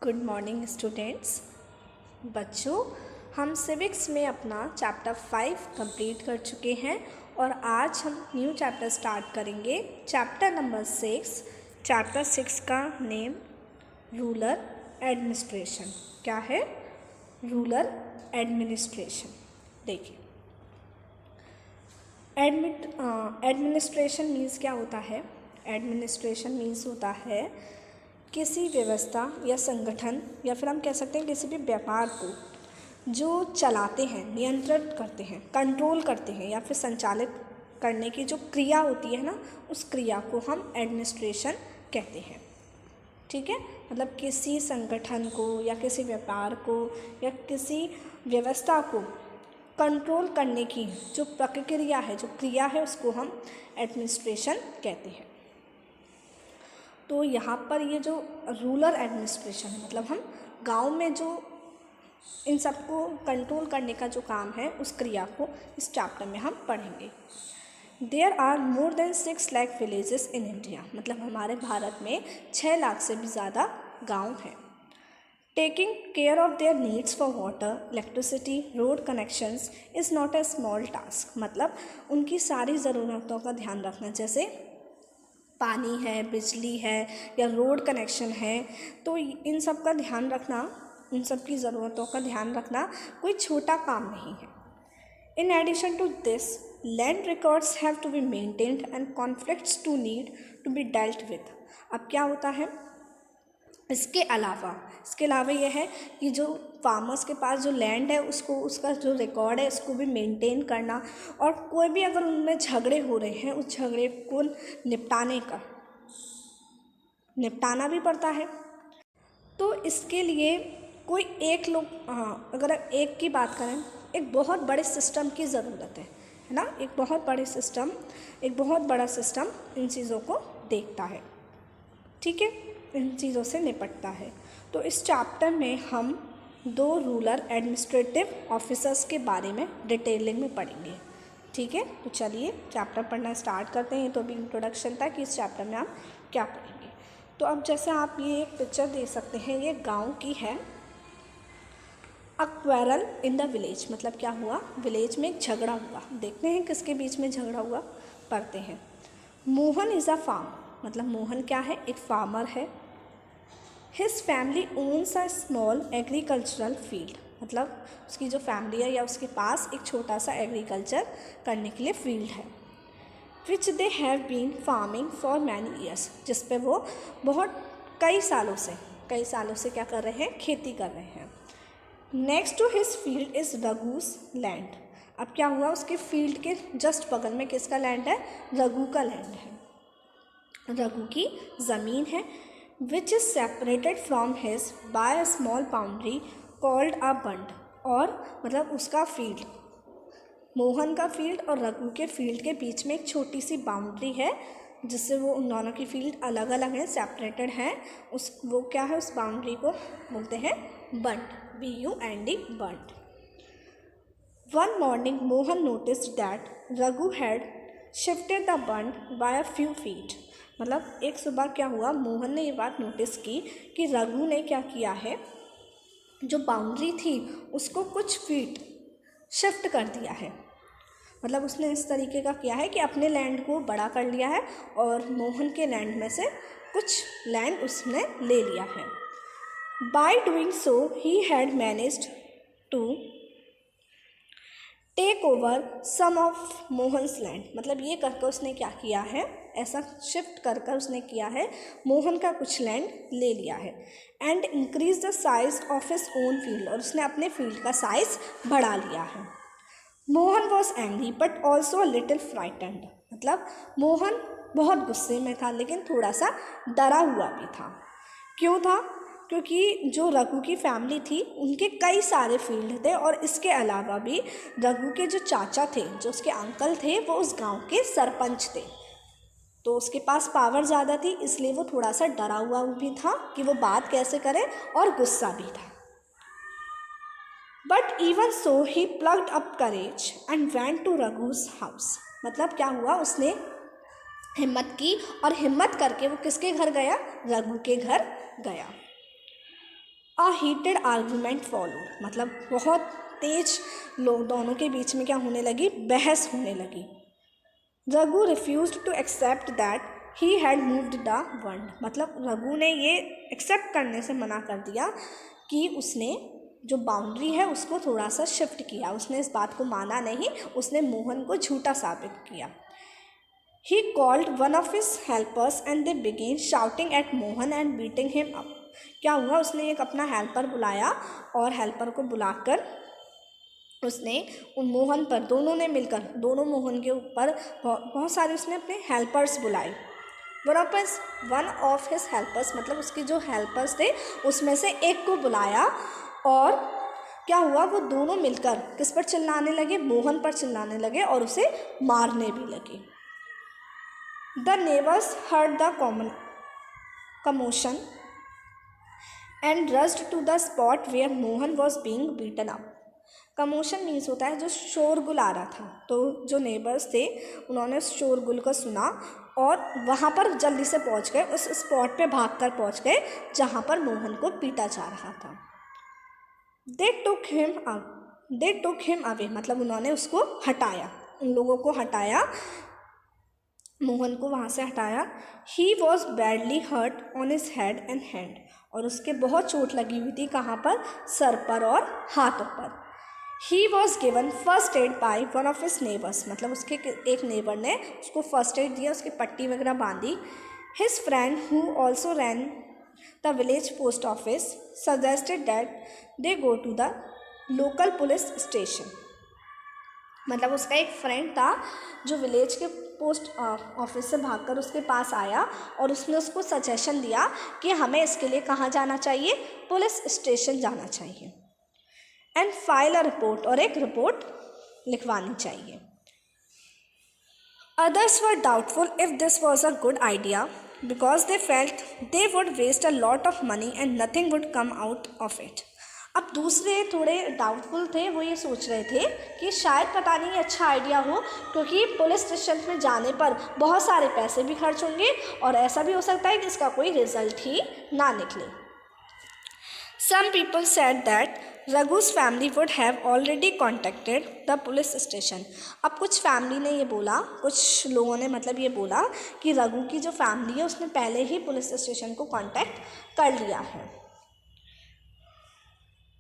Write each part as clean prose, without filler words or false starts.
Good morning students. बच्चों, हम civics में अपना चैप्टर 5 कंप्लीट कर चुके हैं और आज हम न्यू चैप्टर स्टार्ट करेंगे, चैप्टर नंबर 6। चैप्टर 6 का नेम रूरल एडमिनिस्ट्रेशन। क्या है? Rural administration. देखिए, एडमिनिस्ट्रेशन मीन्स क्या होता है? एडमिनिस्ट्रेशन मीन्स होता है किसी व्यवस्था या संगठन या फिर हम कह सकते हैं किसी भी व्यापार को जो चलाते हैं, नियंत्रित करते हैं, कंट्रोल करते हैं या फिर संचालित करने की जो क्रिया होती है ना, उस क्रिया को हम एडमिनिस्ट्रेशन कहते हैं। ठीक है, मतलब किसी संगठन को या किसी व्यापार को या किसी व्यवस्था को कंट्रोल करने की जो प्रक्रिया है, जो क्रिया है, उसको हम एडमिनिस्ट्रेशन कहते हैं। तो यहाँ पर ये जो रूरल एडमिनिस्ट्रेशन है, मतलब हम गांव में जो इन सबको कंट्रोल करने का जो काम है, उस क्रिया को इस चैप्टर में हम पढ़ेंगे। There are more than 6 lakh villages in India, मतलब हमारे भारत में 6 लाख से भी ज़्यादा गांव हैं। Taking care of their needs for water, electricity, road connections is not a small task, मतलब उनकी सारी ज़रूरतों का ध्यान रखना, जैसे पानी है, बिजली है या रोड कनेक्शन है, तो इन सब का ध्यान रखना, इन सब की ज़रूरतों का ध्यान रखना कोई छोटा काम नहीं है। In addition to this, land records have to be maintained and conflicts to need to be dealt with. अब क्या होता है, इसके अलावा यह है कि जो फार्मर्स के पास जो लैंड है, उसको, उसका जो रिकॉर्ड है, उसको भी मेंटेन करना, और कोई भी अगर उनमें झगड़े हो रहे हैं, उस झगड़े को निपटाना भी पड़ता है। तो इसके लिए कोई एक लोग, अगर एक की बात करें, एक बहुत बड़े सिस्टम की ज़रूरत है ना, एक बहुत बड़ा सिस्टम इन चीज़ों को देखता है। ठीक है, इन चीज़ों से निपटता है। तो इस चैप्टर में हम 2 रूरल एडमिनिस्ट्रेटिव ऑफिसर्स के बारे में डिटेलिंग में पढ़ेंगे। ठीक है, तो चलिए चैप्टर पढ़ना स्टार्ट करते हैं। तो अभी इंट्रोडक्शन था कि इस चैप्टर में हम क्या पढ़ेंगे। तो अब जैसे आप ये एक पिक्चर देख सकते हैं, ये गांव की है। अ क्वेरल इन द विलेज, मतलब क्या हुआ, विलेज में एक झगड़ा हुआ। देखते हैं किसके बीच में झगड़ा हुआ, पढ़ते हैं। मोहन इज़ अ फार्म, मतलब मोहन क्या है, एक फार्मर है। His family owns a small agricultural field, मतलब उसकी जो फैमिली है या उसके पास एक छोटा सा एग्रीकल्चर करने के लिए फील्ड है। Which they have been farming for many years, जिस पे वो कई सालों से क्या कर रहे हैं, खेती कर रहे हैं। Next to his field is Raghu's land. अब क्या हुआ, उसके फील्ड के जस्ट बगल में किसका लैंड है, रघु का लैंड है, रघु की ज़मीन है। Which is separated from his by a small boundary called a bund, और मतलब उसका फील्ड, मोहन का फील्ड और रघु के फील्ड के बीच में एक छोटी सी बाउंड्री है, जिससे वो उन दोनों की फील्ड अलग अलग हैं, सेपरेटेड हैं। वो क्या है, उस बाउंड्री को बोलते हैं bund, BUND, bund. One morning Mohan noticed that Raghu had shifted the bund by a few feet, मतलब एक सुबह क्या हुआ, मोहन ने ये बात नोटिस की कि रघु ने क्या किया है, जो बाउंड्री थी उसको कुछ फीट शिफ्ट कर दिया है। मतलब उसने इस तरीके का किया है कि अपने लैंड को बड़ा कर लिया है और मोहन के लैंड में से कुछ लैंड उसने ले लिया है। By doing so he had managed to take over some of Mohan's land, मतलब ये करके उसने क्या किया है, ऐसा शिफ्ट कर उसने किया है, मोहन का कुछ लैंड ले लिया है। And increase the size of his own field, और उसने अपने फील्ड का साइज बढ़ा लिया है। Mohan was angry but also a little frightened, मतलब मोहन बहुत गुस्से में था लेकिन थोड़ा सा डरा हुआ भी था। क्यों था, क्योंकि जो रघु की फैमिली थी उनके कई सारे फील्ड थे, और इसके अलावा भी रघु के जो चाचा थे, जो उसके अंकल थे, वो उस गांव के सरपंच थे। तो उसके पास पावर ज़्यादा थी, इसलिए वो थोड़ा सा डरा हुआ भी था कि वो बात कैसे करे, और गुस्सा भी था। But even so he plucked up courage and went to Raghu's house, मतलब क्या हुआ, उसने हिम्मत की और हिम्मत करके वो किसके घर गया, रघु के घर गया। अ हीटेड आर्गूमेंट फॉलो, मतलब बहुत तेज लोग दोनों के बीच में क्या होने लगी, बहस होने लगी। Raghu refused to accept that he had moved the bund, मतलब रघु ने ये एक्सेप्ट करने से मना कर दिया कि उसने जो बाउंड्री है उसको थोड़ा सा शिफ्ट किया। उसने इस बात को माना नहीं, उसने मोहन को झूठा साबित किया। He called one of his helpers and they began shouting at Mohan and beating him up. क्या हुआ, उसने एक अपना हेल्पर बुलाया और हेल्पर को बुलाकर उसने उन मोहन पर, दोनों ने मिलकर, दोनों मोहन के ऊपर बहुत सारे उसने अपने हेल्पर्स बुलाए। वन ऑफ हिज हेल्पर्स, मतलब उसके जो हेल्पर्स थे उसमें से एक को बुलाया और क्या हुआ, वो दोनों मिलकर किस पर चिल्लाने लगे, मोहन पर चिल्लाने लगे और उसे मारने भी लगे। The neighbors heard the commotion and rushed to the spot where Mohan was being beaten up. Commotion means होता है जो शोरगुल आ रहा था, तो जो नेबर्स थे उन्होंने उस शोरगुल को सुना और वहाँ पर जल्दी से पहुँच गए, उस स्पॉट पे भागकर पहुँच गए जहाँ पर मोहन को पीटा जा रहा था। They took him away, मतलब उन्होंने उसको हटाया, उन लोगों को हटाया, मोहन को वहाँ से हटाया। He was badly hurt on his head and hand, और उसके बहुत चोट लगी हुई थी, कहाँ पर, सर पर और हाथों पर। He was given first aid by one of his neighbors, मतलब उसके एक नेबर ने उसको फर्स्ट एड दिया, उसकी पट्टी वगैरह बांधी। His friend who also ran the village post office suggested that they go to the local police station, मतलब उसका एक फ्रेंड था जो विलेज के पोस्ट ऑफिस से भागकर उसके पास आया और उसने उसको सजेशन दिया कि हमें इसके लिए कहाँ जाना चाहिए, पुलिस स्टेशन जाना चाहिए, एंड फाइल अ रिपोर्ट, और एक रिपोर्ट लिखवानी चाहिए। Others were doubtful if this was a good idea because they felt they would waste a lot of money and nothing would come out of it. अब दूसरे थोड़े doubtful थे, वो ये सोच रहे थे कि शायद पता नहीं अच्छा आइडिया हो, क्योंकि पुलिस स्टेशन में जाने पर बहुत सारे पैसे भी खर्च होंगे और ऐसा भी हो सकता है कि इसका कोई रिजल्ट ही ना निकले। Some people said that Raghu's family would have already contacted the police station. अब कुछ फैमिली ने ये बोला, कुछ लोगों ने मतलब ये बोला कि रघु की जो फैमिली है उसने पहले ही पुलिस स्टेशन को कांटेक्ट कर लिया है।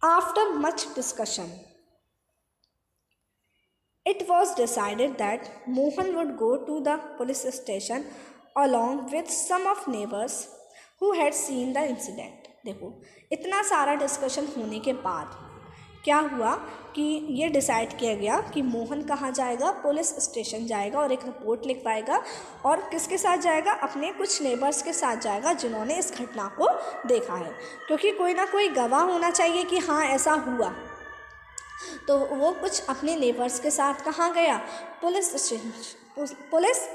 After much discussion, it was decided that Mohan would go to the police station along with some of neighbors who had seen the incident. देखो, इतना सारा डिस्कशन होने के बाद क्या हुआ कि ये डिसाइड किया गया कि मोहन कहाँ जाएगा, पुलिस स्टेशन जाएगा और एक रिपोर्ट लिखवाएगा, और किसके साथ जाएगा, अपने कुछ नेबर्स के साथ जाएगा जिन्होंने इस घटना को देखा है, क्योंकि कोई ना कोई गवाह होना चाहिए कि हाँ ऐसा हुआ। तो वो कुछ अपने नेबर्स के साथ कहाँ गया, पुलिस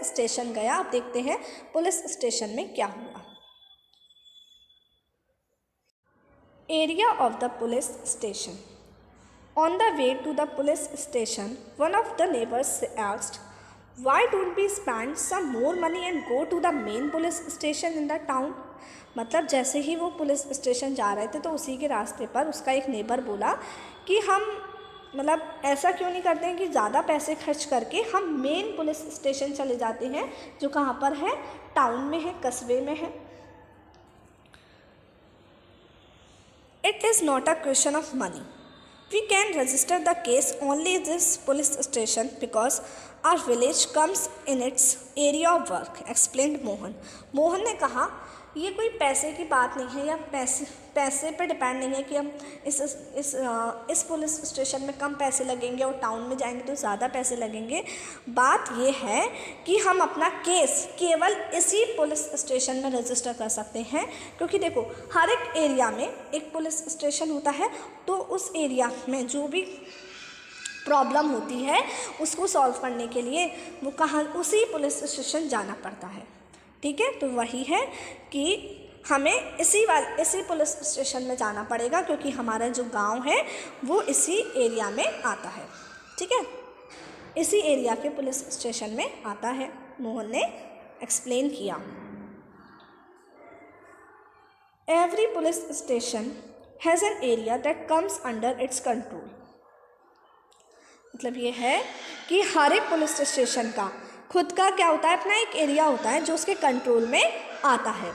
स्टेशन गया। अब देखते हैं पुलिस स्टेशन में क्या हुआ। Area of the police station. On the way to the police station, one of the neighbors asked, "Why don't we spend some more money and go to the main police station in the town?" मतलब जैसे ही वो police station जा रहे थे तो उसी के रास्ते पर उसका एक नेबर बोला कि हम मतलब ऐसा क्यों नहीं करते हैं कि ज़्यादा पैसे खर्च करके हम मेन पुलिस स्टेशन चले जाते हैं जो कहाँ पर है, टाउन में है, कस्बे में है। It is not a question of money. We can register the case only this police station because our village comes in its area of work, explained Mohan. Mohan ने कहा ये कोई पैसे की बात नहीं है या पैसे पे डिपेंड नहीं है कि हम इस पुलिस स्टेशन में कम पैसे लगेंगे और टाउन में जाएंगे तो ज़्यादा पैसे लगेंगे। बात ये है कि हम अपना केस केवल इसी पुलिस स्टेशन में रजिस्टर कर सकते हैं, क्योंकि देखो हर एक एरिया में एक पुलिस स्टेशन होता है, तो उस एरिया में जो भी प्रॉब्लम होती है उसको सॉल्व करने के लिए वो कहाँ, उसी पुलिस स्टेशन जाना पड़ता है। ठीक है, तो वही है कि हमें इसी पुलिस स्टेशन में जाना पड़ेगा, क्योंकि हमारा जो गांव है वो इसी एरिया में आता है। ठीक है, इसी एरिया के पुलिस स्टेशन में आता है, मोहन ने एक्सप्लेन किया। Every police station has an area that comes under its control. मतलब ये है कि हर एक पुलिस स्टेशन का खुद का क्या होता है, अपना एक एरिया होता है जो उसके कंट्रोल में आता है।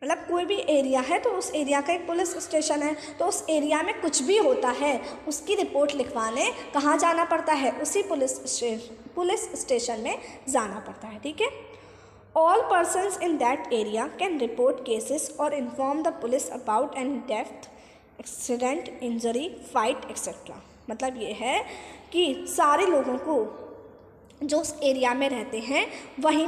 मतलब कोई भी एरिया है तो उस एरिया का एक पुलिस स्टेशन है, तो उस एरिया में कुछ भी होता है उसकी रिपोर्ट लिखवाने कहाँ जाना पड़ता है, उसी पुलिस स्टेशन में जाना पड़ता है। ठीक है। All persons in that area can report cases और inform the police about any death, accident, injury, fight etcetera. मतलब ये है कि सारे लोगों को जो उस एरिया में रहते हैं वहीं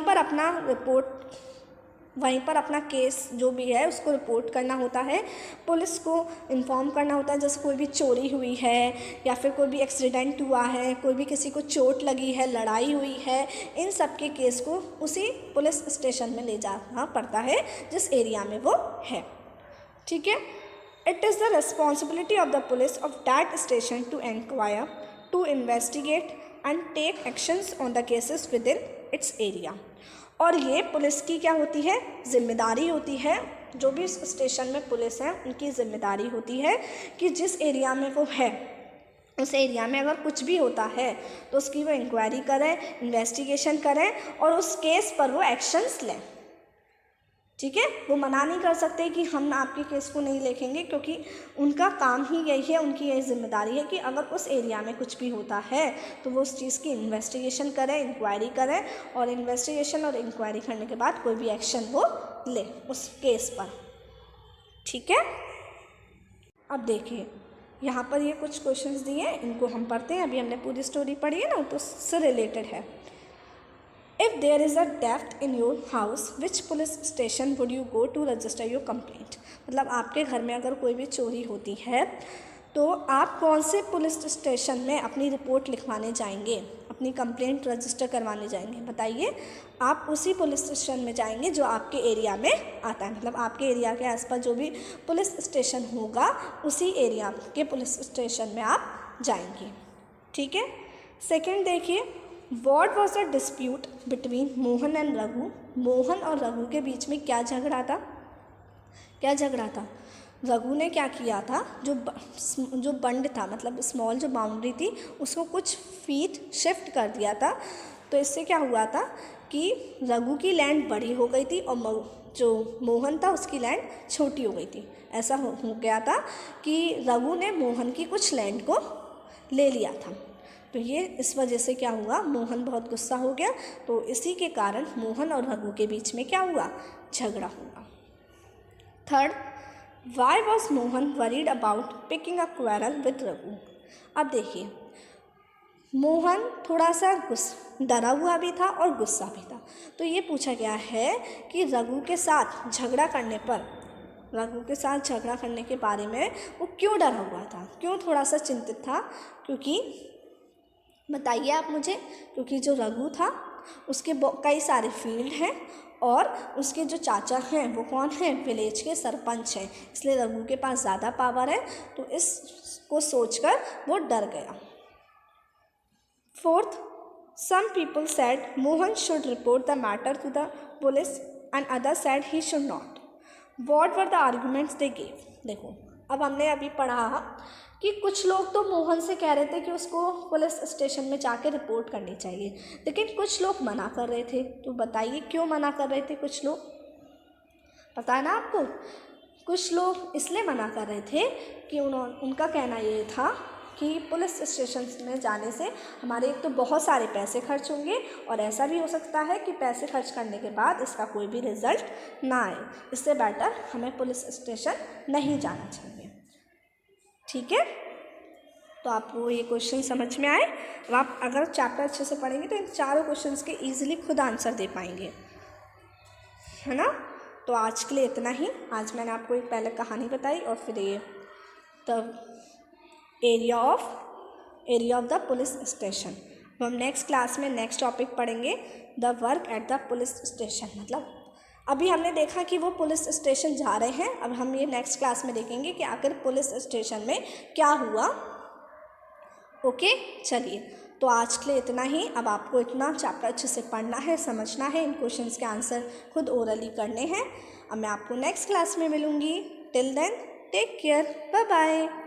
पर अपना केस जो भी है उसको रिपोर्ट करना होता है, पुलिस को इन्फॉर्म करना होता है। जैसे कोई भी चोरी हुई है या फिर कोई भी एक्सीडेंट हुआ है, कोई भी किसी को चोट लगी है, लड़ाई हुई है, इन सब के केस को उसी पुलिस स्टेशन में ले जाना पड़ता है जिस एरिया में वो है। ठीक है। It is the responsibility of the police of that station to inquire, to investigate and take actions on the cases within its area. और ये पुलिस की क्या होती है, जिम्मेदारी होती है। जो भी इस स्टेशन में पुलिस है उनकी ज़िम्मेदारी होती है कि जिस एरिया में वो है उस एरिया में अगर कुछ भी होता है तो उसकी वो इंक्वायरी करें, इन्वेस्टिगेशन करें और उस केस पर वो एक्शंस लें। ठीक है। वो मना नहीं कर सकते कि हम आपके केस को नहीं लिखेंगे, क्योंकि उनका काम ही यही है, उनकी यही जिम्मेदारी है कि अगर उस एरिया में कुछ भी होता है तो वो उस चीज़ की इन्वेस्टिगेशन करें, इंक्वायरी करें और इन्वेस्टिगेशन और इंक्वायरी करने के बाद कोई भी एक्शन वो ले उस केस पर। ठीक है। अब देखिए यहाँ पर ये कुछ क्वेश्चंस दिए हैं, इनको हम पढ़ते हैं। अभी हमने पूरी स्टोरी पढ़ी है ना, तो उससे रिलेटेड है। If there is a theft in your house, which police station would you go to register your complaint? मतलब आपके घर में अगर कोई भी चोरी होती है तो आप कौन से पुलिस स्टेशन में अपनी रिपोर्ट लिखवाने जाएंगे, अपनी कंप्लेंट रजिस्टर करवाने जाएंगे? बताइए। आप उसी पुलिस स्टेशन में जाएंगे जो आपके एरिया में आता है। मतलब आपके एरिया के आसपास जो भी पुलिस स्टेशन होगा उसी एरिया के पुलिस स्टेशन में आप जाएंगे। ठीक है। सेकेंड देखिए, What was the dispute between Mohan and Raghu? Mohan और रघु के बीच में क्या झगड़ा था? रघु ने क्या किया था, जो बंड था, मतलब स्मॉल जो बाउंड्री थी उसको कुछ फीट शिफ्ट कर दिया था। तो इससे क्या हुआ था कि रघु की लैंड बड़ी हो गई थी और जो मोहन था उसकी लैंड छोटी हो गई थी। ऐसा हो गया था कि रघु ने मोहन की कुछ लैंड को ले लिया था। तो ये इस वजह से क्या हुआ, मोहन बहुत गुस्सा हो गया। तो इसी के कारण मोहन और रघु के बीच में क्या हुआ, झगड़ा हुआ। Third, why was Mohan worried about picking a quarrel with Raghu? अब देखिए, मोहन थोड़ा सा डरा हुआ भी था और गुस्सा भी था। तो ये पूछा गया है कि रघु के साथ झगड़ा करने के बारे में वो क्यों डरा हुआ था, क्यों थोड़ा सा चिंतित था? क्योंकि बताइए आप मुझे, क्योंकि जो रघु था उसके कई सारे फील्ड हैं और उसके जो चाचा हैं वो कौन हैं, विलेज के सरपंच हैं, इसलिए रघु के पास ज़्यादा पावर है। तो इसको सोचकर वो डर गया। Fourth, some people said Mohan should report the matter to the police and other said he should not. What were the arguments they gave? देखो, अब हमने अभी पढ़ा कि कुछ लोग तो मोहन से कह रहे थे कि उसको पुलिस स्टेशन में जाके रिपोर्ट करनी चाहिए, लेकिन कुछ लोग मना कर रहे थे। तो बताइए क्यों मना कर रहे थे कुछ लोग? पता है ना आपको? कुछ लोग इसलिए मना कर रहे थे कि उनका कहना ये था कि पुलिस स्टेशन में जाने से हमारे एक तो बहुत सारे पैसे खर्च होंगे और ऐसा भी हो सकता है कि पैसे खर्च करने के बाद इसका कोई भी रिज़ल्ट ना आए। इससे बेटर हमें पुलिस स्टेशन नहीं जाना चाहिए। ठीक है। तो आपको ये क्वेश्चन समझ में आए? अब आप अगर चैप्टर अच्छे से पढ़ेंगे तो इन चारों क्वेश्चंस के इजीली खुद आंसर दे पाएंगे, है ना। तो आज के लिए इतना ही। आज मैंने आपको एक पहले कहानी बताई और फिर ये the area of the police station. तो हम नेक्स्ट क्लास में नेक्स्ट टॉपिक पढ़ेंगे, the work at the police station. मतलब अभी हमने देखा कि वो पुलिस स्टेशन जा रहे हैं, अब हम ये नेक्स्ट क्लास में देखेंगे कि आखिर पुलिस स्टेशन में क्या हुआ। ओके, चलिए, तो आज के लिए इतना ही। अब आपको इतना चैप्टर अच्छे से पढ़ना है, समझना है, इन क्वेश्चंस के आंसर खुद ओरली करने हैं। अब मैं आपको नेक्स्ट क्लास में मिलूँगी। Till then take care, bye bye.